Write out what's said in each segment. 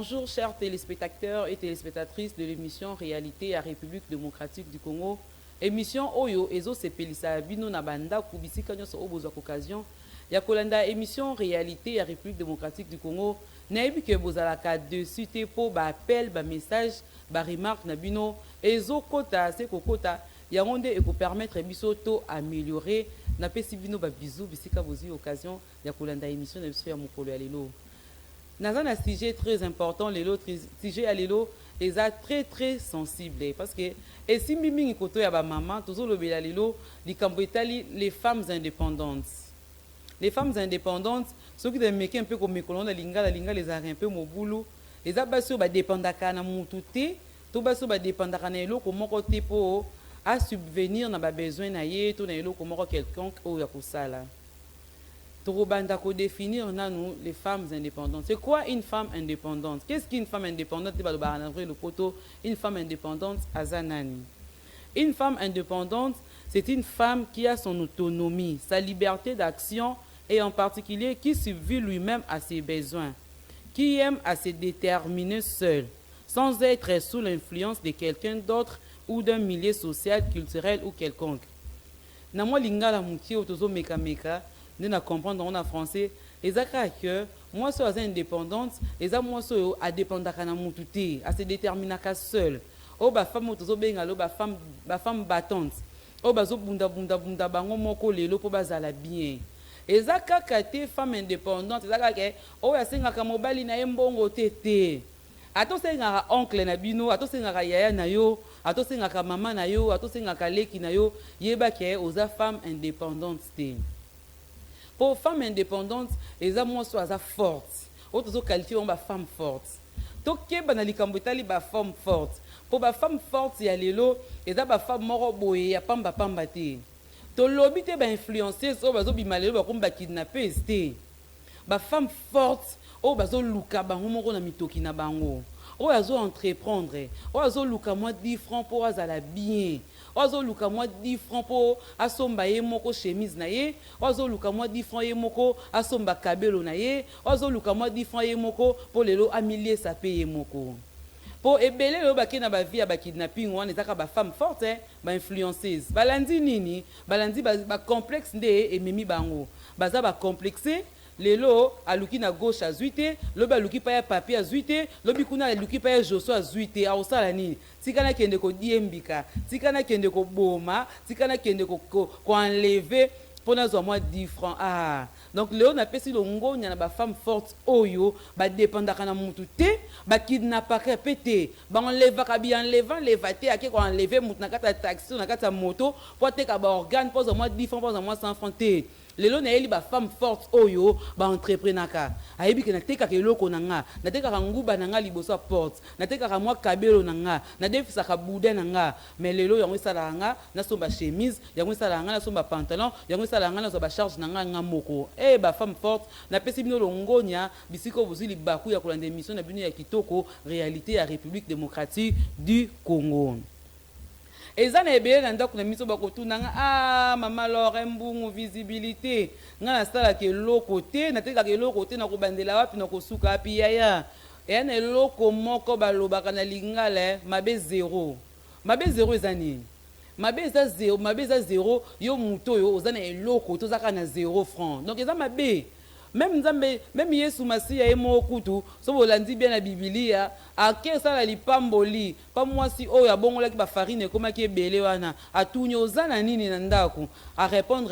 Bonjour chers téléspectateurs et téléspectatrices de l'émission Réalité à République démocratique du Congo. Émission Oyo Ezo Sepelisa Bino Nabanda Kubisika Nyoso Obozo Occasion. Yakolanda émission Réalité à République démocratique du Congo. Naibi ke bozalaka dessus te po ba appel, ba message, ba remarque na bino Ezo Kota se kokota yangonde et ko permettre biso to améliorer na pesi bino ba bisou bisika bozi occasion yakolanda émission na biso ya mokolo ya lelo. Dans un sujet très important, l'autre sujet à l'élo est très sensible parce que et si mimi koto ya ba maman toujours le bela l'élo di kambetali les femmes indépendantes. Les femmes indépendantes, ceux qui de meke un peu comme mekolon la linga les arrêt un peu mobulu, les abasso ba dépendaka na mututé, to basso ba dépendaka na elo ko moko te po à subvenir na ba besoin na ye to na elo ko moko quelconque o ya kusala. Torobanda ko définir nanu les femmes indépendantes. C'est quoi une femme indépendante? Qu'est-ce qu'une femme indépendante? Une femme indépendante azanani. Une femme indépendante, c'est une femme qui a son autonomie, sa liberté d'action et en particulier qui subvient lui-même à ses besoins, qui aime à se déterminer seule, sans être sous l'influence de quelqu'un d'autre ou d'un milieu social, culturel ou quelconque. Namwa lingala muti otozo meka meka. Nous comprendre en français les que moi sois indépendante les moi sois à dépendre kana mututé à se déterminer qu'à seul oh ba femme otozo benga lo ba femme battante oh ba zo bunda bango moko lelo po bazala bien ezaka kate femme indépendante ezaka ke oh ya senga ka mobali na embongo tete ato senga oncle na bino ato senga yaya na yo ato senga ka mama na yo ato senga ka leki na yo yeba ke oza femme indépendante te. Pour femme indépendante, les hommes sont fortes. Autres qualifiés ont une femme forte. Donc, qui est une femme forte? Pour une femme forte, il y a les lots, et une femme moroboye, il y a pamba pamba te. To lobby te ba influencer, so bazo bimalelo ba komba kidnapper te. Ba femme forte, o bazo luka bango moko na mitoki na bango. O bazo entreprendre, o bazo luka moi 10 francs pour azala bien. Ozo luka moi 10 francs pour asomba ye moko chemise na ye, ozo luka moi 10 francs ye moko asomba kabelo na ye, ozo luka moi 10 francs ye moko pour lelo amilier sa paye moko. Pour ebele lo baki na ba vie ba kidnapping wana ezaka ba femme forte ba influenceuse. Balandi nini? Balandi ba complexe nde ememi bango. Baza ba complexé lelo aluki na gauche à zuite, loba aluki pa ya papier à zuite, lobi kuna aluki pa ya joso à zuite, a osala nini? Tikana kende ko diembika, tikana kende ko boma, tikana kende ko enlever pour na zo moi 10 francs. Ah, donc léo na pesi lo ngonya na ba femme forte oyo, ba dépendaka na mutu te, ba kidnappaka pété, ba enleva ka bien enlevant levaté ake ko enlever mutu na kata taxi na kata moto, pour te ka ba organe pour zo moi 10 francs, pour zo moi 100 francs te. Lelo na yeli ba femme forte oyo ba entrepreneur ka ayebi ke na teka ke loko nanga na teka nguba nanga liboso porte na teka ka mwa kabelo nanga na defisa ka boudin nanga mais lelo yango sala nga na somba chemise yango sala nga na somba pantalon yango sala nga na somba charge nanga nga moko ba femme forte na pesi bino longonya bisiko bozili baku ya kolanda émission na bino ya kitoko réalité à République démocratique du Congo. Ezana ebele na ndako na miso bakotuna nga ah mama Laure mbungu visibilité nga na sala ke loko te na teka ke loko te na ko bandela wapi na ko suka api yaya ene loko moko balobaka na lingala mabe zéro ezani mabe za zéro yo muto yo ozana eloko to zaka na 0 francs donc eza mabe. Même Nzambe, même Yesu Masiya ye mokutu, so bolandi bien la Biblia, ake sala lipamboli, pa mwasi oyo abongola ki ba farine koma ki ebele wana, atunyo ozana nini na ndako, à répondre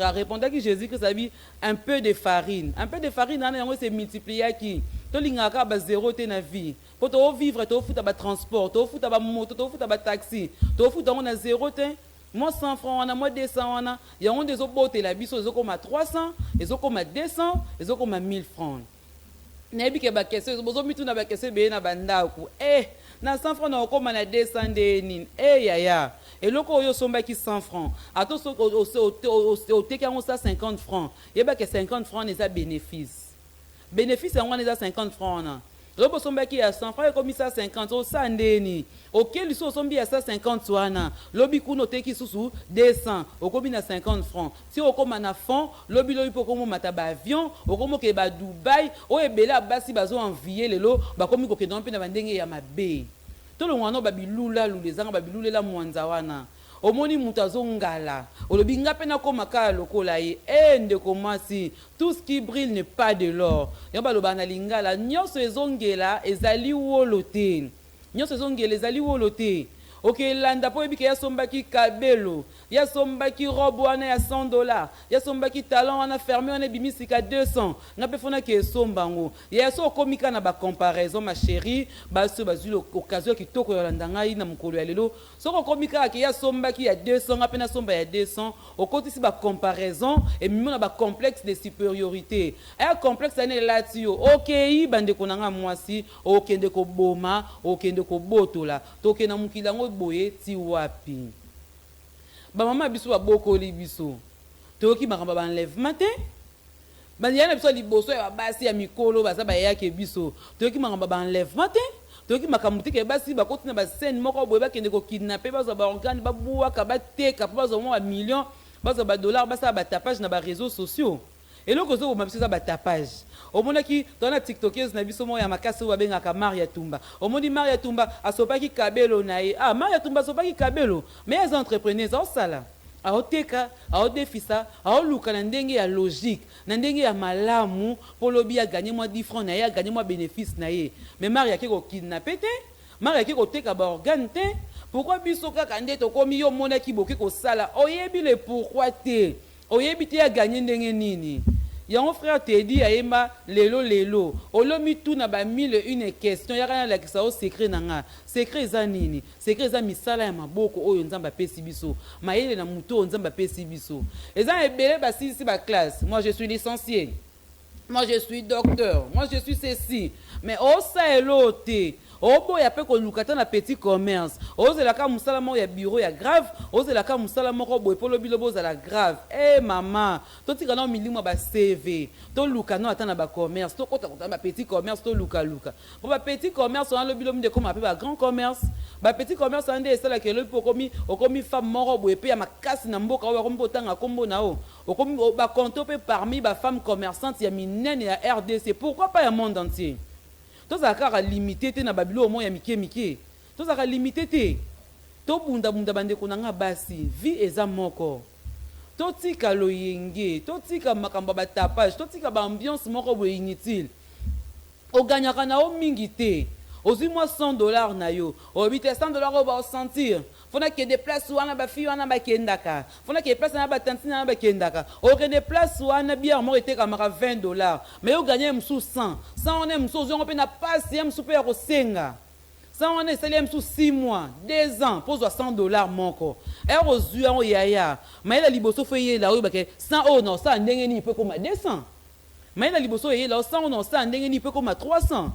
que Jésus Christ a dit un peu de farine na yango se multiplier ki. To lingaka ba zéro te na vie. Po to vivre to futa ba transport, to futa ba moto, to futa ba taxi, to futa on na zéro te. Moi 100 francs, on a moi 200, on a. Il y a des autres la biso, ils ont comme 300, ils ont comme 200, ils ont comme 1000 francs. Nebi ke ba kese, ils ont mis tout na ba kese be na bandaku. Na 100 francs na comme na 200 de nin. Ya. Et loko yo somba ki 100 francs. Ato so au te ka on ça 50 francs. Yeba ke 50 francs les a bénéfice. Bénéfice on les a 50 francs na. Lobo sombaki à 100 francs, comme ça 50, au sandeni. Ok, lui sombi à 150 soana. Lobi kuno teki susu 200, au kobi na 50 francs. Si au comme na fond, lobi lobi pour comme mataba avion, au comme ke ba Dubaï, au ebela basi bazo envier le lo, ba komi ko ke don pe na bandenge ya mabe. Tout le monde ba bilula lu les anga ba bilula mwanza wana. Omoni mutazo ngala. Olobi ngape na ko makala lokola ye. Ndeko mwasi. Tout ce qui brille n'est pas de l'or. Yamba lo bana lingala nyonso ezongela ezali wolote. Nyonso ezongela ezali wolote. Ok, landa po ebike ya sombaki kabelo. Ya sombaki robe wana ya $100. Ya sombaki talon wana fermé wana bimisika 200. Ngape fona ke sombango. Ya so komika na ba comparaison ma chérie, ba so bazuli occasion kitoko ya landa ngai na mukolo ya lelo. So komika ke ya sombaki ya 200 ngape na somba ya 200, okoti si ba comparaison et mimo na ba complexe de supériorité. Un complexe ane latio. OK, bande konanga mwasi, okende ko boma, okende ko botola. Toke na mukilango boye ti wapi. Ba mama biso boko li biso. Toki makamba ba enlèvement te. Ba yana biso liboso ya basi ya mikolo baza ba yake biso. Toki makamba ba enlèvement te. Toki makamuti ke basi ba kotina ba scène moko boye ba kende ko kidnapper baza ba organe ba buwa ka ba teka baza mo ba millions, baza ba dollars, baza ba tapage na ba réseaux sociaux. Et là, on a besoin de tapage. Au moment qui dans la TikTokeuse na biso mo ya makasi wa benga ka Maria Tumba. Au moment di Maria Tumba asopaki kabelo nae. Ah Maria Tumba asopaki kabelo. Mais les entrepreneurs en sala. A oteka, a odefisa, a oluka na ndenge ya logique, na ndenge ya malamu pour lobi a gagner moi 10 francs na ye, a gagner moi bénéfice na ye. Mais Maria ki ko kidnapper te, Maria ki ko teka ba organe te. Pourquoi biso kaka ndeto komi yo mona ki boki ko sala? Oyebi le pourquoi te. Oyebi te a gagner ndenge nini? Yon frère te dit aïma lelo olomi tout na ba mille une question ya kana la kisa o secret nanga secret za nini secret za misala ya maboko oyo nzamba pesi biso mayele na muto nzamba pesi biso eza ebele ba sisi ba classe. Moi je suis licencié, moi je suis docteur, moi je suis ceci, mais o sa elote obo ya pe ko lukata na petit commerce ozelaka musala mo ya bureau ya grave ozelaka musala moko boye polo bilobo za la grave. Maman to tika na milimo ba CV to luka no ata na ba commerce to kota ba petit commerce to luka bo ba petit commerce on lo bilomo de comme ba grand commerce ba petit commerce ande esala ke lo pokomi okomi femme moko boye pe ya makasi na mboka o kombo tanga kombo na o okomi ba konto pe parmi ba femme commerçante ya minene ya RDC. Pourquoi pas ya monde entier? Tous à limité na babilo au moins ya mike tous à limité te to bunda bande konanga basi vie eza moko to tika loyenge to tika makamba ba tapage to tika ba ambiance moko bo inutile o gagnaka na o mingi te ozui moi $100 na yo o bité $100 o ba sentir fona ke déplace wana ba fille wana ba kendaka fona ke place na ba tantine na ba kendaka o ke déplace wana bière mo était comme $20 mais o gagner msou 100 on aime msou on pe na passe ya msou pe ya kosenga 100 on est salé msou 6 mois 2 ans pose $100 moko e ozui en yaya mais la liboso feye la o ba ke 100 o non ça ndenge ni peut comme 200 mais la liboso yeye la 100 non ça ndenge ni peut comme 300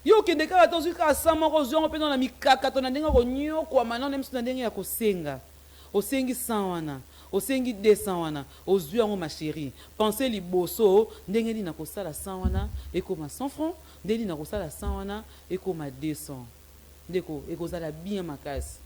yo kende kaka tozuka sama ko zongo pe na mikaka to na ndenga ko nyoko mana na msu na ndenge ya kosenga osengi 100 wana osengi 200 wana ozwi yango ma chérie pensez liboso ndenge ni na kosala 100 wana ekoma 100 francs ndenge ni na kosala 100 wana ekoma 200 ndeko ekozala bien makasi.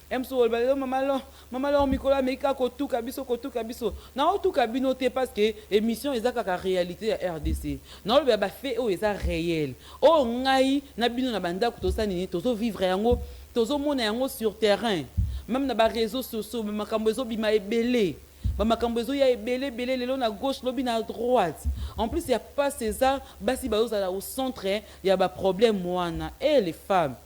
Emso mama lo mikola meka kotuka biso na otuka bino te parce que émission ezaka ka réalité ya RDC na lo ba fait o eza réel o ngai na bino na banda ko tosani ni tozo vivre yango tozo mona yango sur terrain même na ba réseaux sociaux makambo ezo bima ebele ba makambo ezo ya ebele lelo na gauche lobi na droite en plus il y a pas ça basi bazala au centre ya ba problème wana et les femmes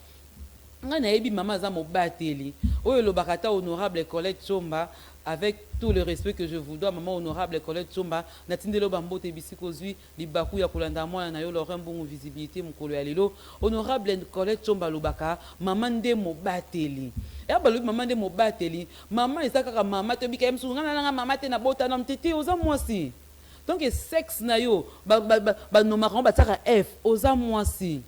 ngana ebi mama za mobateli oyo lo bakata honorable Colette Chomba avec tout le respect que je vous dois maman honorable Colette Chomba natindelo bambote bisiko zui libaku ya kolanda mwana na yo Laurent Bongo visibilité mukolo ya lelo honorable Colette Chomba lobaka mama nde mobateli ya balu mama nde mobateli mama ezaka mama to bika msu ngana nga mama te na bota na mtete oza mwasi donc sexe na yo ba no maron ba tsaka F oza mwasi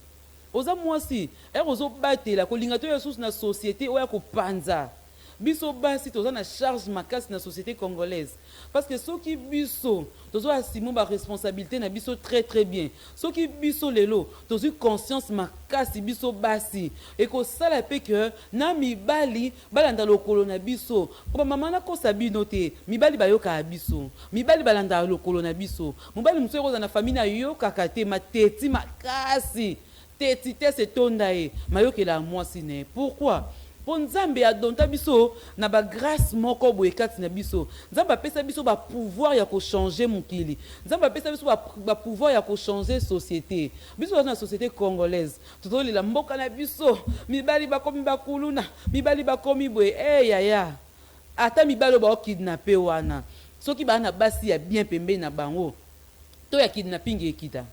oza mwasi ozo batela kolinga to yesus na société oya ko panza biso basi toza na charge makasi na société congolaise parce que soki biso tozo assumer ba responsabilité na biso très très bien soki biso lelo tozo conscience makasi biso basi et ko sala pe que na mibali balanda lokolo na biso ko mama na ko sabino te mibali bayoka biso mibali balanda lokolo na biso mobali muso ko na famille na yoka kate mateti makasi teti te se tondae mayoke la mwasi ne pourquoi pour Nzambe adonta biso na ba grâce moko boye kati na biso Nzambe apesa biso ba pouvoir ya ko changer mukili Nzambe apesa biso ba pouvoir ya ko changer société biso na société congolaise totoli la mboka na biso mibali bakomi bakuluna mibali bakomi boye yaya ata mibali ba kidnapper wana soki ba na basi ya bien pembe na bango to ya kidnapping ekita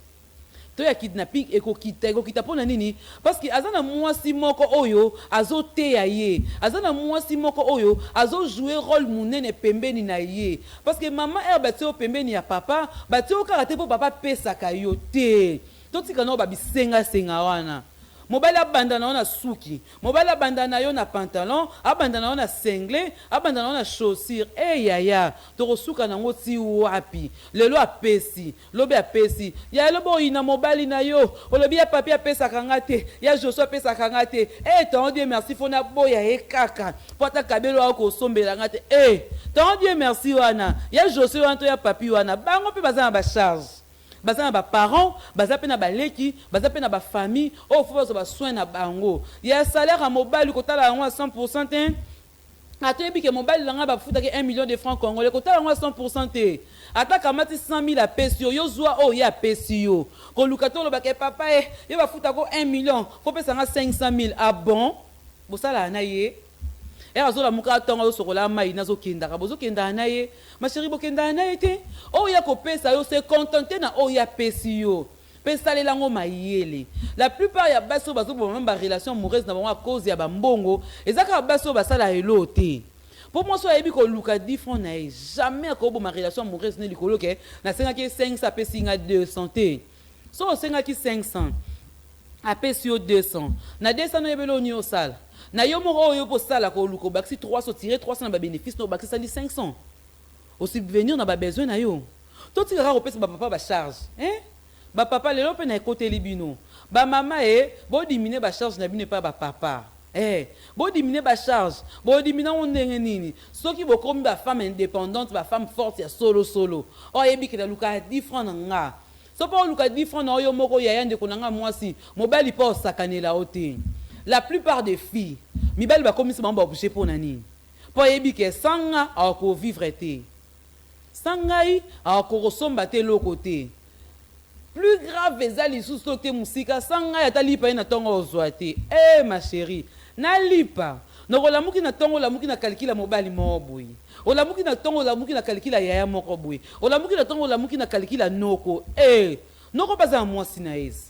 to ya kidnapping ekokita pona nini parce que azana mwasi moko oyo azote ya ye azana mwasi moko oyo azo jouer rôle munene pembeni na ye parce que maman batio pembeni ya papa batio kaka te po papa pesa kayo te totika no babisenga senga wana mobali abandana na suki mobali abandana yo na pantalon abandana na singlet abandana na chaussure yaya tokosuka nango ti wapi lelo apesi lobi apesi ya lobo ina mobali na yo olobi ya papi apesa kangate ya Joshua apesa kangate ton Dieu merci fona boya kaka pota kabelo ako sombela ngate ton Dieu merci wana ya Joshua wanto ya papi wana bango pe bazana ba charge baza na ba parents baza pe na ba leki baza pe na ba famille faut bazo ba soin na bango ya salaire à mobile ko tala yango à 100% te atoyebi ke mobile langa ba futa ke 1 million de francs congolais ko tala yango à 100% te ata kamati 100 000 a pesio yo zwa ya pesio ko lukato lo ba ke papa yo ba futa ko 1 million ko pesa nga 500 000 ah bon bosala na ye azola muka tonga sokola mai nazo kendaka bozo kenda na ye ma chérie bokenda na ye te ya ko pesa yo se contenter na ya pesi yo pesa le lango mayele la plupart ya baso bazo même ba relation amoureuse na bango à cause ya bambongo ezaka baso basala elo te pour moi so yebi ko luka 10 francs na ye jamais ko bo ma relation amoureuse ne likolo ke na senga ki 500 pesi nga 200 te so senga ki 500 a pesi yo 200 na 200 no yebelo ni osala na yo moko oyo po sala ko luko baxi 300 tirer 300 na ba bénéfice no baxi sali 500 au subvenir na ba besoin na yo to tika ka kopesa ba papa ba charge ba papa lelo pe na côté libino ba mama bo diminuer ba charge na bino pa ba papa bo diminuer ba charge bo diminuer on ndenge nini soki bo komi ba femme indépendante ba femme forte ya solo yebi ke na luka 10 francs na nga so pa luka 10 francs na yo moko ya yande ko na nga mwasi mobali pa osakanela ote. La plupart des filles, mibali ba komi sima ba obligé pour nani. Po yebi ke sanga ako vivre te. Sangai ako resomba te lokote. Plus grave ezali sous te musika sanga ya talipa na tongo ozwate. Ma chérie, na lipa. Noko lamuki na tongo lamuki na calcula mobali moboy. Olamuki na tongo lamuki na calcula yaya moko boy. Olamuki na tongo lamuki na calcula noko. Noko pas mwasi na yes.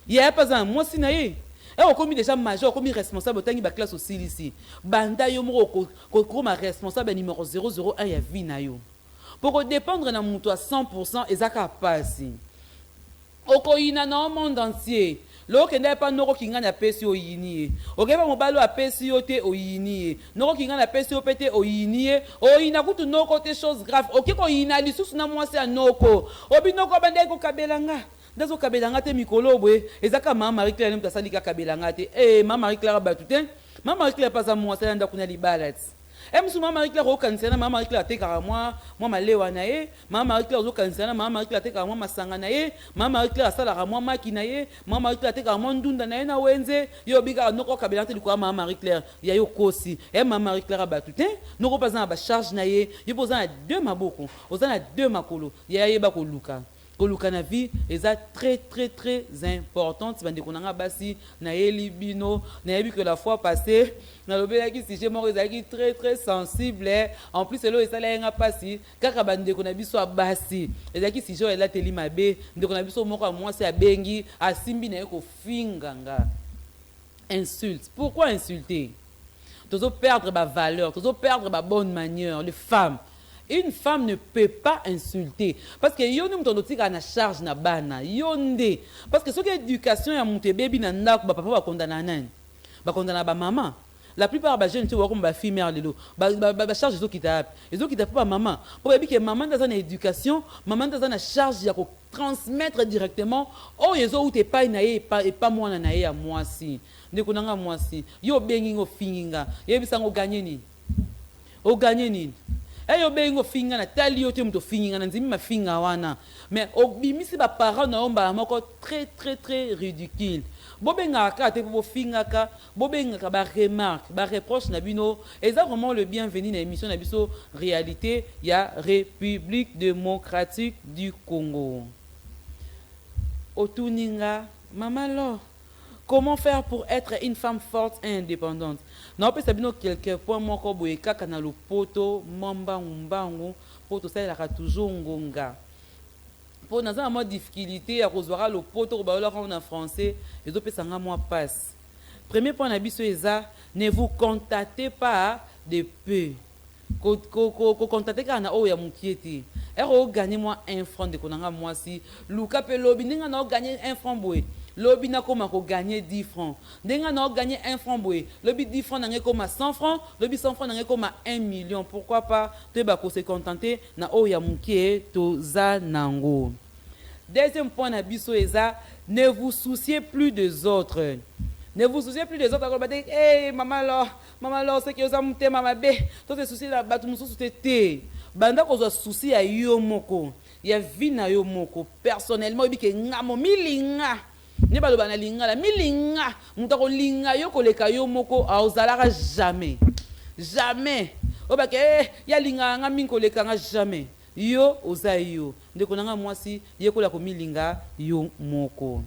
Yaya pas mwasi na ye. Comme déjà major, comme responsable, tangi ba classe aussi ici. Banda yo moko ko ma responsable numéro 001 ya vie na yo. Pour dépendre na mutu à 100% ezaka pasi. Oko ina na monde entier. Lo ke n'a pas noko kinga na pesi o yini. Oke ba mobalo a pesi o te o yini. Noko kinga na pesi o pete o yini. O ina kutu noko te chose grave. Oke ko ina lisusu na mwasi ya noko. Obi noko banda ko kabelanga. Dazo kabelanga te mikolo bwe ezaka mama Marie Claire mta salika kabelanga te mama Marie Claire ba tout mama Marie Claire pas à moi ça nda kuna libala msu mama Marie Claire o kansana mama Marie Claire te kara moi malewa na ye mama Marie Claire o kansana mama Marie Claire te kara moi masanga na ye mama Marie Claire sala ra moi maki na ye mama Marie Claire te kara moi ndunda na ye na wenze yo bika noko kabelanga te likwa mama Marie Claire ya yo kosi mama Marie Claire ba tout noko pas na ba charge na ye yo poza na deux maboko ozana deux makolo ya ye ba ko luka na vie est très très très importante bande konanga basi na yeli bino na yebi que la fois passée na lobela ki si j'ai mort ezaki très très sensible en plus elo esala nga pasi kaka bande kona biso basi ezaki si j'ai la teli mabe ndeko na biso moko moi c'est abengi asimbi na ko finganga insulte. Pourquoi insulter? Tozo perdre ba valeur, tozo perdre ba bonne manière. Les femmes, une femme ne peut pas insulter parce que yo nous tondo tika na charge na bana yonde parce que ce que éducation ya monte baby na ndako ba papa ba kondana nani ba kondana ba maman La plupart des jeunes, tu vois, comme ma fille mère, la charge des autres qui tapent. Les autres qui tapent pas maman. Pour dire que maman dans une éducation, maman dans une charge, il y a transmettre directement. Oh, les autres, t'es pas naïe, pas moi naïe à moi si. Ne connais moi si. Yo bengi ngo finginga. Yo bisa ngo gagner ni. O gagner ni. Yo bengi ngo finga na tali yo te mto finginga na nzimi ma finga wana. Mais o bimisi ba parents na omba moko très très très ridicule. Bobengaka te bo fingaka, bobengaka ba remarque, ba reproche na bino, et ça vraiment le bienvenu na émission na biso réalité ya République démocratique du Congo. Otuninga, maman lo, comment faire pour être une femme forte et indépendante? Non, peut sabino quelques points moko boye kaka na lo poto, mamba mbango, poto ça il a toujours ngonga. Pour nous avoir difficulté à recevoir le poteau en français, les autres ça moi passe. Premier point d'habitude c'est ça, ne vous contactez pas de peu. Contactez quand on a ya mukieti. Ero gagner moi 1 franc de konanga moi si. Luka pe lobi ninga na gagner 1 franc boy. Lobi na koma ko gagner 10 francs. Ninga na gagner 1 franc boy. Lobi 10 francs na koma 100 francs, lobi 100 francs na koma 1 million. Pourquoi pas te ba ko se contenter na o ya mukie to za nango. Deuxième point na biso eza, ne vous souciez plus des autres. Ne vous souciez plus des autres. Hey maman là, c'est que vous avez maman bé. Toi te soucier la batu musu te. Banda ko zo souci ya yo moko. Ya vie na yo moko. Personnellement, obi ke ngamo milinga. Ne ba lo bana linga la milinga. Muta ko linga yo ko leka yo moko a ozalaka jamais. Jamais. Oba ke ya linga nga min ko leka nga jamais. Yo ozayo ndeko nanga mwasi yekola ko milinga yo moko.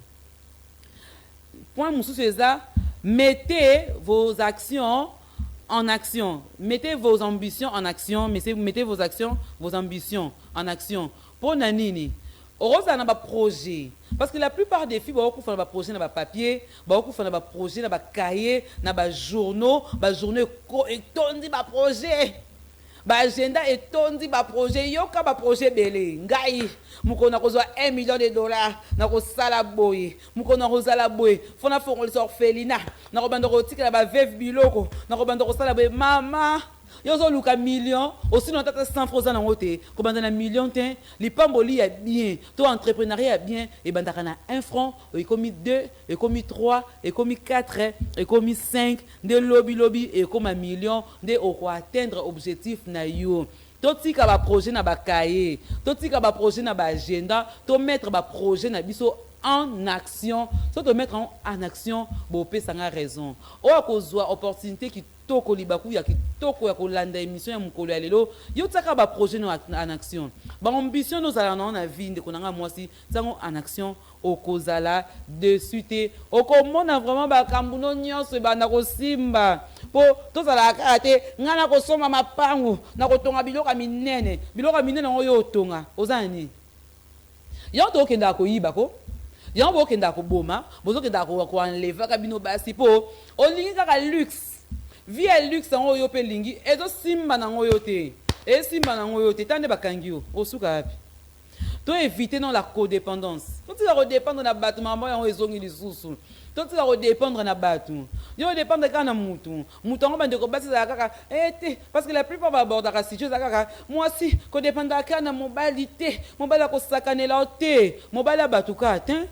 Point mususu eza, mettez vos actions en action. Mettez vos ambitions en action, mettez vos actions, vos ambitions en action. Pour nanini oroza na ba projet, parce que la plupart des filles beaucoup font ba projet na ba papier, beaucoup font ba projet na ba cahier, na ba journaux ko etondi ba projet. Ba agenda etondi ba projet yoka ba projet belé ngai mukona kozwa 1 million de dollars na ko sala boye mukona kozala boye fona fongo les orphelinat na ko bando ko tikela ba veuve biloko na ko bando ko sala boye mama yozo luka million aussi non tata 100 francs na ngote ko bando na million ten li pamboli ya bien to entrepreneuriat bien et bandaka na 1 franc et comme 2 et comme 3 et comme 4 et comme 5 de lobby et comme 1 million de au atteindre objectif na yo. Totika ba projet na ba cahier, totika ba projet na ba agenda, to mettre ba projet na biso en action, so to mettre en action bo pe sanga raison. O akozwa opportunité qui toko libaku ya ki toko ya kolanda émission ya mukolo ya lelo, yo tsaka ba projet no en action. Ba ambition nos ala na vie ndeko nanga mwasi, tsango en action okozala de suite. Okomona vraiment ba kambuno nyonso banda ko simba. Po tozala kate ngana ko soma mapangu na ko tonga biloka minene ngoyo tonga ozani yo to kenda ko yiba ko yo bo kenda ko boma bozo kenda ko enlever ka bino basi po olingi ka luxe vie luxe ngoyo pe lingi ezo simba na ngoyo te tande bakangi yo osuka api to éviter non la codépendance. Quand tu vas dépendre na batu maman ya ezongi lisusu. Quand tu vas dépendre na batu. Yo dépendre kana mutu. Mutu ngo bande ko basi za kaka parce que la plupart va aborder la situation kaka moi si ko dépendre kana mobilité. Mobile ko sakanela te. Mobile batu ka tin.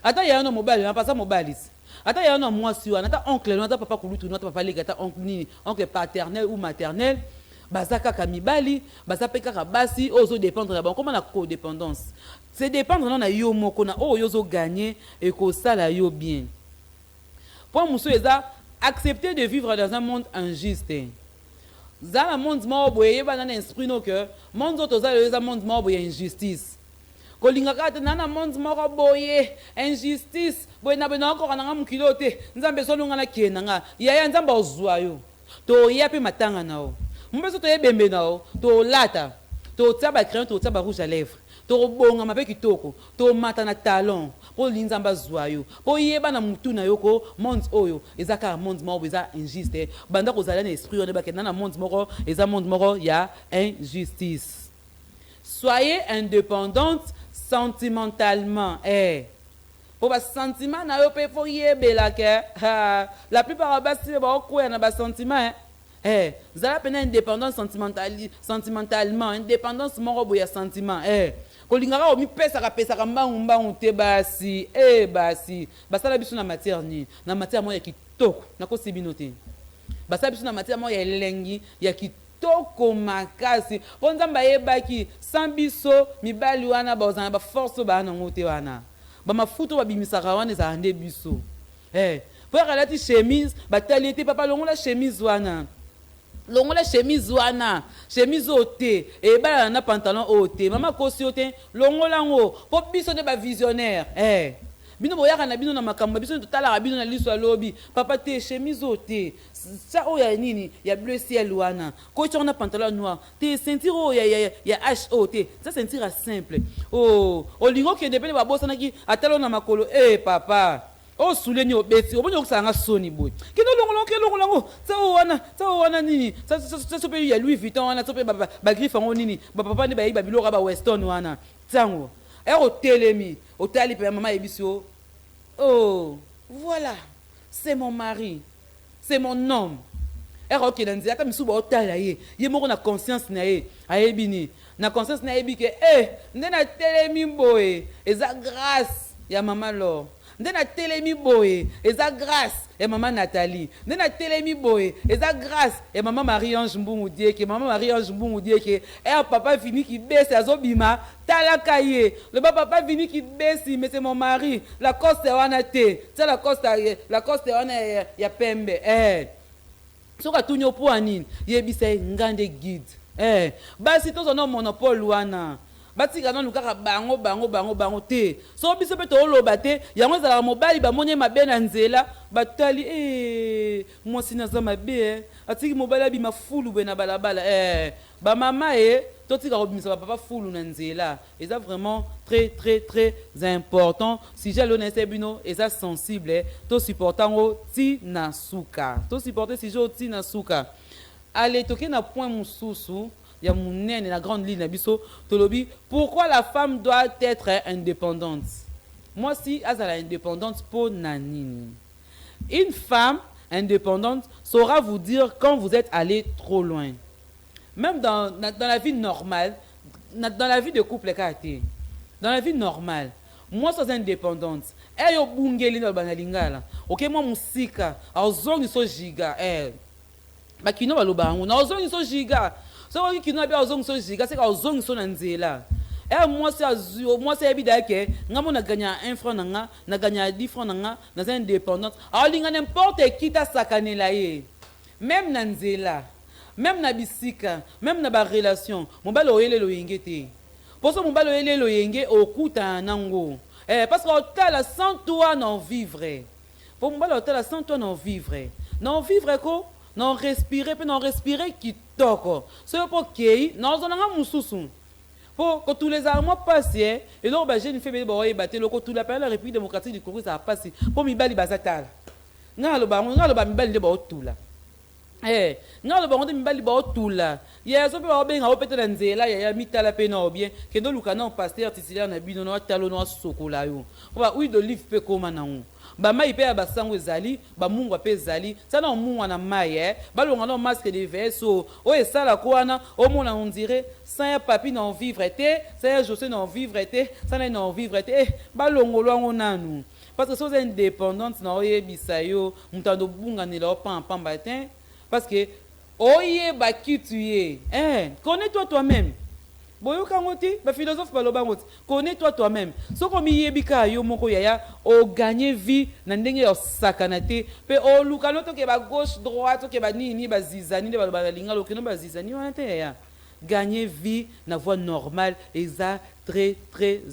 Ata ya no mobile na pasa mobilis. Ata ya no moi si ata oncle no ata papa kulutu no ata papa lega ata oncle paternel ou maternel. Bazaka kamibali, bazapeka kabasi, ozo dépendre là-bas. Comment la codépendance? C'est dépendre non na yo moko na o yozo gagner et ko sala yo bien. Pour muso eza accepter de vivre dans un monde injuste. Za la monde mo boye ba na esprit no que monde auto za le monde mo boye injustice. Ko linga ka na monde mo boye injustice, boye na bena ko na mukilo te. Nzambe so lunga na kienanga. Ya nzamba ozwa yo. To yapi matanga nao. Mbeso to yebembe nao, to lata, to tsaba crayon, to tsaba rouge à lèvres, to bonga mabe kitoko, to mata na talon, po linzamba zwayo, po yeba na mutu na yoko, monde oyo, ezaka monde moko eza injuste, banda ko zala na esprit on ba na monde moko, eza monde moko ya injustice. Soyez indépendante sentimentalement, pour bas sentiment na yo pe faut yebela ke la plupart basi ba ko na bas sentiment zala pena indépendance sentimentalement indépendance moko boya sentiment kolingaka omi pesaka mbangu te basi basi basala biso na matière nini na matière mo ya kitoko nakosi bino te basala biso na matière mo ya elengi ya kitoko makasi po nzambe ayebaki sans biso mibali wana bazana ba force ba nango te wana ba mafuto babimisaka wana ezala nde biso po alati chemise batali te papa longola chemise wana longola chemise wana chemise ote ebala na pantalon ote mama kosi ote longola ngo po biso de ba visionnaire bino boyaka na bino na makambo biso totala bino na liso lobi papa te chemise ote ça oya nini ya bleu ciel wana ko na pantalon noir te ceinture o ya HOT ça ceinture simple olingo ke depende ba bosa naki atalo na makolo papa o souleni obeti obonyo kusanga soni boy kino longo ça wana nini ça sope ya Louis Vuitton wana sope ba griffe ngo nini ba papa ne ba yi ba biloko ba Weston wana tango telemi otali pe mama ebisio voilà c'est mon mari c'est mon homme ok nanzia ka misu ba otala ye moko na conscience na ye ayebini na conscience na yebi ke ndena telemi boy eza grâce ya mama lo ndena telemi boy eza grâce ya mama Nathalie ndena telemi boy eza grâce ya mama Marie-Ange Mbungu dieke mama Marie-Ange Mbungu dieke papa fini ki bese azobima talaka ye le papa fini ki besi mais c'est mon mari la coste wana te c'est la coste wana ya pembe soka tunyo po anini yebisa ngande guide basi tozo no monopole wana batika na lukaka bango te so biso pe to loba te yango ezala mobali bamonye mabe na nzela batali mwasi naza mabe atiki mobali abi mafulu be na balabala ba mama totika kobimisa papa fulu na nzela eza vraiment très important si j'ai l'honnêteté bino eza sensible to supportango ti na suka to supporter si jo ti na suka allez toke na point mususu ya munene la grande ligne biso tolobi pourquoi la femme doit être indépendante. Moi si azala indépendante pour nanini. Une femme indépendante saura vous dire quand vous êtes allé trop loin. Même dans la vie normale, dans la vie de couple kate. Dans la vie normale, moi sois indépendante. Yo bungeli na banalingala. OK moi musika, azongi so giga bakino baloba ngo na azongi so giga. So qui n'a pas besoin de c'est qu'à besoin son nzela moi c'est évident que ngamo na gagner 1 franc na gagner 10 francs na indépendante alors linga n'importe qui ta sakane la ye même na nzela même na bisika même na ba relation mon balo yele lo yengete pour ça mon balo yele lo yenge okuta nango parce que tala sans toi non vivre pour mon balo tala sans toi non vivre ko non respirer qui toko c'est pour que non on a mususu pour que tous les armes passent et donc bah j'ai une fait boy battre le tout la République démocratique du Congo ça passe pour mi bali bazatal ngalo ba mi bali de ba tout là ngalo ba mi bali ba tout là ya so pe ba benga opete na nzela ya mitala pe na bien que ndo lukana pasteur titulaire na bino na talo no sokola yo ba huile d'olive pe koma na ngo ba mai pe ba sango ezali ba mungu pe ezali ça na mungu na mai balonga na masque de verso o esala ko wana o mona on dirait sans papi na vivre te sans José na vivre te sans na vivre te balongo lwango nanu parce que so indépendante na oyebisa yo mutando bunga ni la pamba matin parce que oye ba kituye connais-toi toi-même. Boyoka ngoti ba philosophe baloba ngoti connais-toi toi-même. Soko miyebika yo moko yaya o gagner vie na ndenge yo sakanate pe o luka loto ke ba gauche droite ke ba nini ba zizani de baloba linga lokeno ba zizani wana te yaya. Gagner vie na voie normale et ça très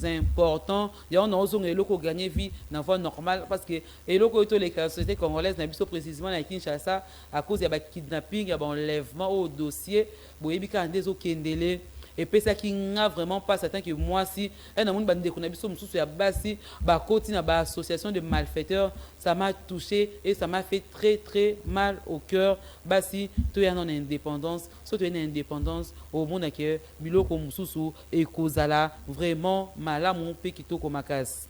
important. Ya on a osé gagner vie na voie normale parce que eloko to les sociétés congolaises na biso précisément na Kinshasa à cause ya ba kidnapping ya ba enlèvement au dossier boyebika ndezo kendele. Et puis ça qui n'a vraiment pas certain que moi si un amour bandé qu'on a besoin de ya basi ba koti na ba association de malfaiteurs ça m'a touché et ça m'a fait très mal au cœur basi to ya non indépendance surtout une indépendance au monde que biloko mususu et kozala vraiment malamu pe kitoko makasi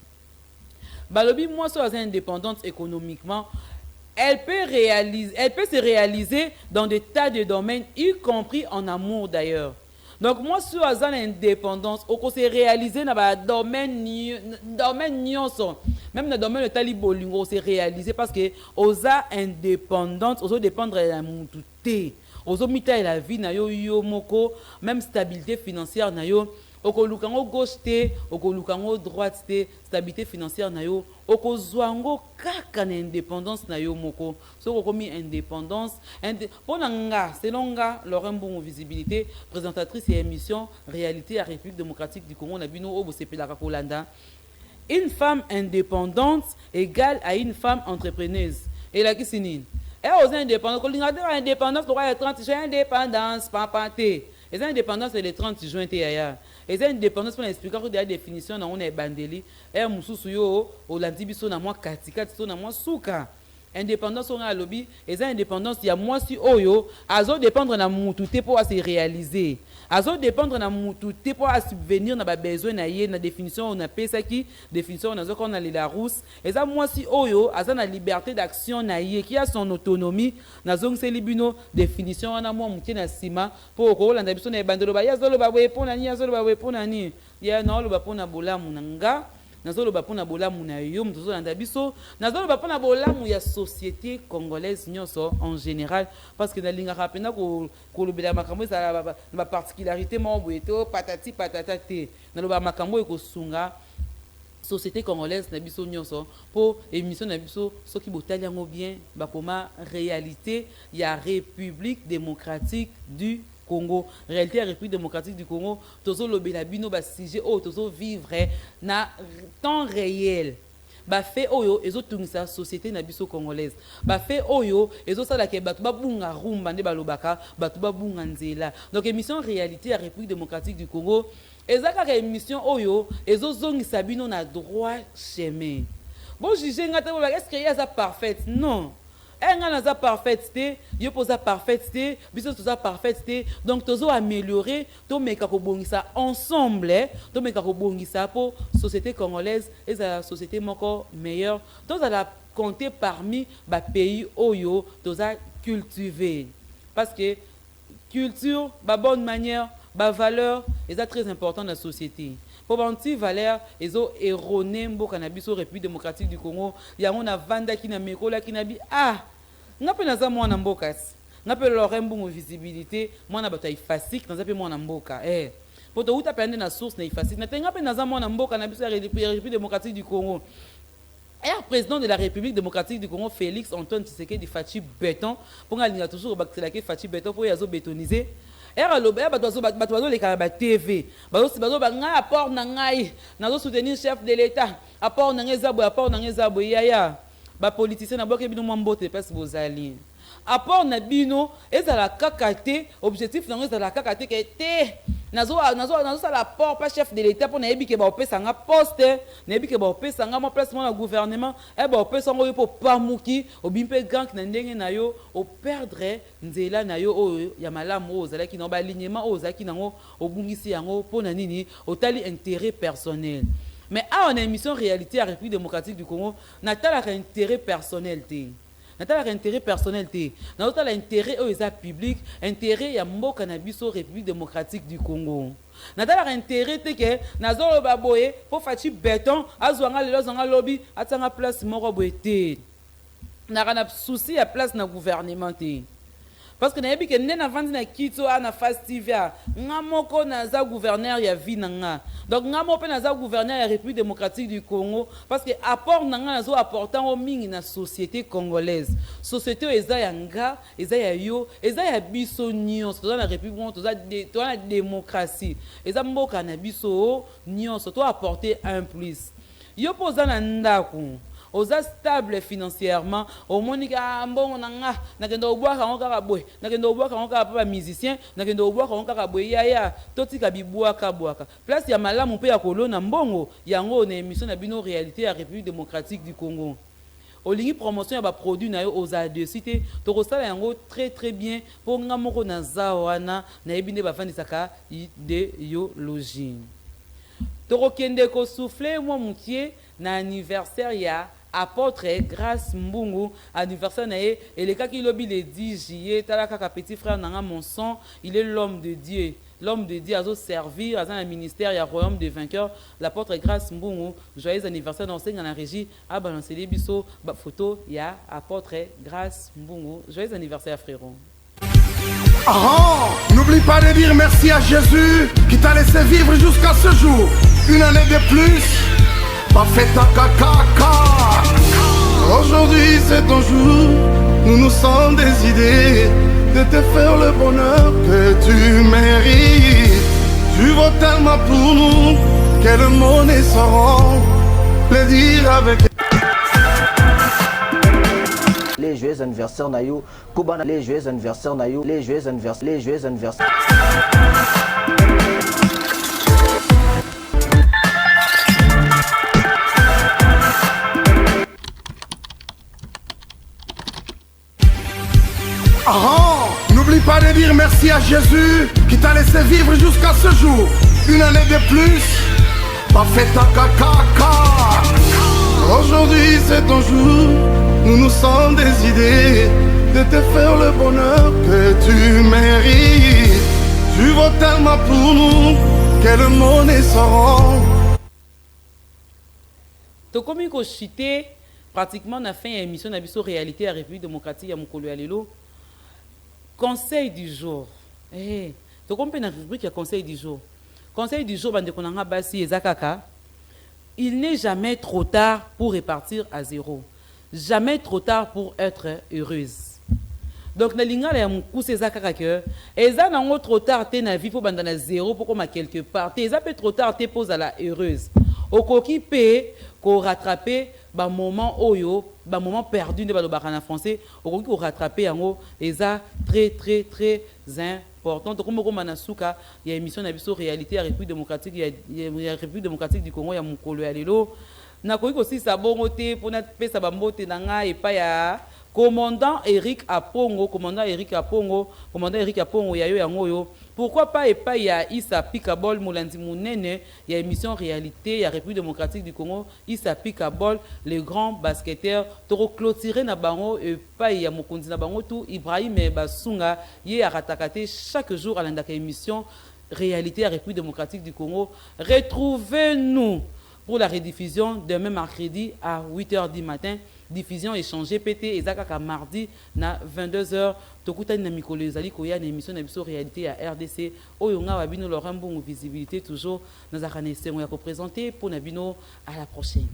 balobi moi so indépendante économiquement, elle peut se réaliser dans des tas de domaines, y compris en amour d'ailleurs. Donc moi si oza indépendance oko se réaliser na ba domaine nyonso, même dans le domaine de tali bolingo se réaliser parce que oza indépendante ozo dépendre de mutu te, ozo mita la vie na yo yo moko, même stabilité financière na yo okoluka ngo gauche te, okoluka ngo droite te, stabilité financière na yo okozwa ngo kaka na indépendance na yo moko. So okomi indépendance pona nga selon nga Laurent Mbongo visibilité présentatrice et émission réalité à République démocratique du Congo na bino obo sepelaka kolanda. Une femme indépendante égale à une femme entrepreneuse. Et là qui sinine et aux indépendants kolinga de indépendance pour 30 juin indépendance papa te. Les indépendances c'est le 30 juin te yaya. Les indépendances pour expliquer que la définition na on est bandeli et mususu yo olandi biso na moi katika to na moi suka. Indépendance on a lobby, les indépendances il y a moi si oyo azo dépendre na mutu te pour se réaliser. Azo dépendre na mutu te pour subvenir na ba besoin na ye na définition on a pesa ki définition on a zo qu'on a la rousse. Et ça moi si oyo aza na liberté d'action na ye qui a son autonomie na zong se libino définition on a moi mutie na sima pour ko landa biso na bandelo ba ya zo lo ba we pona ni ya zo lo ba we pona ni ya no lo ba pona bolamu nanga. Nazolo bapona bolamu na yo mtozo landa biso nazolo bapona bolamu ya société congolaise nyonso en général parce que na linga rapena ko lobela makambo za ba particularité mo boeto patati patata te na loba makambo ko sunga société congolaise na biso nyonso pour émission na biso soki botali yango bien bakoma réalité ya République démocratique du Congo, réalité à la République démocratique du Congo, tozo lobela bino ba sujet oh tozo vivre na temps réel. Ba fait oyo ezo tungisa société na biso congolaise. Ba fait oyo ezo sala ke batu ba bunga rumba nde balobaka, batu ba bunga nzela. Donc émission réalité à la République démocratique du Congo, ezaka émission oyo ezo zongisa bino na droit chemin. Bon juger ngata ba est-ce qu'il y a ça parfaite? Non. Nga naza parfaite yo posa parfaite biso toza parfaite donc tozo améliorer to meka ko bongisa ensemble to meka ko bongisa pour société congolaise et la société moko meilleure toza la compter parmi ba pays oyo toza cultiver parce que culture ba bonne manière ba valeur est très important dans la société. Pour banti valeur ezo erroné mboka na biso République démocratique du Congo yango na vanda ki na mekola ki na bi ngape naza mwana mboka ngape Laurent Mbongo visibilité mwana bato ifasik naza pe mwana mboka poto uta pende na source na ifasik na tenga pe naza mwana mboka na biso ya République démocratique du Congo. Et président de la République démocratique du Congo Félix Antoine Tshisekedi Fachi Béton pour nga linga toujours bakela ke Fachi Béton pour yazo bétoniser. Era loba bato les ba TV bazo ba nga apport na ngai nazo soutenir chef de l'état apport na ngezabo yaya ba politicien na boke bino mbote pesi bozali apport na bino ezala kakate objectif na ezala kakate ke te nazo sala apport pas chef de l'état pour na yebi ke ba opesa nga poste na yebi ke ba opesa nga mo place na gouvernement ba opesa ngo po pamuki obimpe gang na ndenge na yo o perdre nzela na yo oyo ya malamu ozalaki na ba alignement ozalaki nango obungisi yango pona nini otali intérêt personnel. Mais à une émission réalité à la République démocratique du Congo, n'a-t-elle un intérêt personnel? N'a-t-elle un intérêt personnel? N'a-t-elle un intérêt au public, intérêt à Mboka Nabiso République démocratique du Congo? N'a-t-elle un intérêt que Nazoro Baboye pour Fachi Béton, Azouanga Lelo Zanga Lobby, Atanga place Moro Boete. N'a pas de souci à place dans le gouvernement. Parce que nayebi ke nena vandi na kito ana fastivia ngamoko naza gouverneur ya vinanga donc ngamo pe naza gouverneur ya République démocratique du Congo parce que apport nanga nazo apportant au mingi na société congolaise société eza ya nga eza ya yo eza ya biso nyonso toza na République toza na démocratie eza mboka na biso nyonso to apporter un plus yo poza na ndako oza stable financièrement au monika mbongo nanga nakenda obwaka ngaka boy nakenda obwaka ngaka pa musicien nakenda obwaka ngaka boy yaya totika bibwaka bwaka place ya malamu pe ya kolona mbongo yango na émission na bino réalité ya République démocratique du Congo olingi promotion ya ba produit na yo oza de cité to kosala yango très bien pour ngamoko na zawana na ebinde bafandisaka idéologie tokokende ko souffler moi moutier na anniversaire ya apôtre Grâce Mbungu, anniversaire nae, et le cas qui lobby le 10 juillet, talaka petit frère nanga mon sang, il est l'homme de Dieu. L'homme de Dieu a servir à un ministère, il y a royaume des vainqueurs, l'apôtre Grâce Mbungu, joyeux anniversaire d'enseigne dans la régie, à balancer les bisous, photo, il y a apôtre Grâce Mbungu, joyeux anniversaire frérot. N'oublie pas de dire merci à Jésus qui t'a laissé vivre jusqu'à ce jour. Une année de plus, pas fait ta caca. Aujourd'hui c'est ton jour, nous nous sommes décidés de te faire le bonheur que tu mérites. Tu vaux tellement pour nous que le monde saura le dire avec. Les joyeux anniversaires Nayo, Koubana, les joyeux anniversaires Nayo, les joyeux anniversaires, les joyeux anniversaires. N'oublie pas de dire merci à Jésus qui t'a laissé vivre jusqu'à ce jour. Une année de plus, pas fait ta caca. Aujourd'hui c'est ton jour, nous nous sommes décidés de te faire le bonheur que tu mérites. Tu vaux tellement pour nous que le monde saura. Tokomi ko chité pratiquement na fin émission na biso réalité à République démocratique ya mokolo ya lelo. Conseil du jour. Tokomi na rubrique ya conseil du jour. Conseil du jour bande konanga basi ezakaka. Il n'est jamais trop tard pour repartir à zéro. Jamais trop tard pour être heureuse. Donc, na lingala ya mukuse ezakaka que eza nango trop tard te na vie pour banda na zéro pour comme quelque part. Te eza pe trop tard te pose à la heureuse. Okoki pe ko rattraper ba moment oyo, ba moment perdu ne ba lo bakana français, okoki ko rattraper yango eza très très très important. Donc comme comme manasuka, il y a émission na biso réalité à République démocratique, il y a République démocratique du Congo ya mukolo ya lelo. Na koki aussi sa bongo te pour na pesa ba mbote nanga et pa ya commandant Eric Apongo, commandant Eric Apongo yayo yango. Pourquoi pas et pas il y a Issa Pikabol Moulandi Mounene, il y a émission réalité, il y a République démocratique du Congo, Issa Pikabol, les grands basketteurs, toro clôturé na bango et pas il y a Mokondi na bango tout Ibrahim Basunga, il a ratakate chaque jour à l'indaka émission réalité à République démocratique du Congo. Retrouvez-nous pour la rediffusion demain mercredi à 8h du matin. Diffusion échangée PT et Zakaka mardi na 22h. Tokutani na mikolo ezali koya na émission na biso réalité à RDC. Oyonga wabino Laurent Mbungu visibilité toujours na zakane sengo ya ko présenter pour Nabino à la prochaine.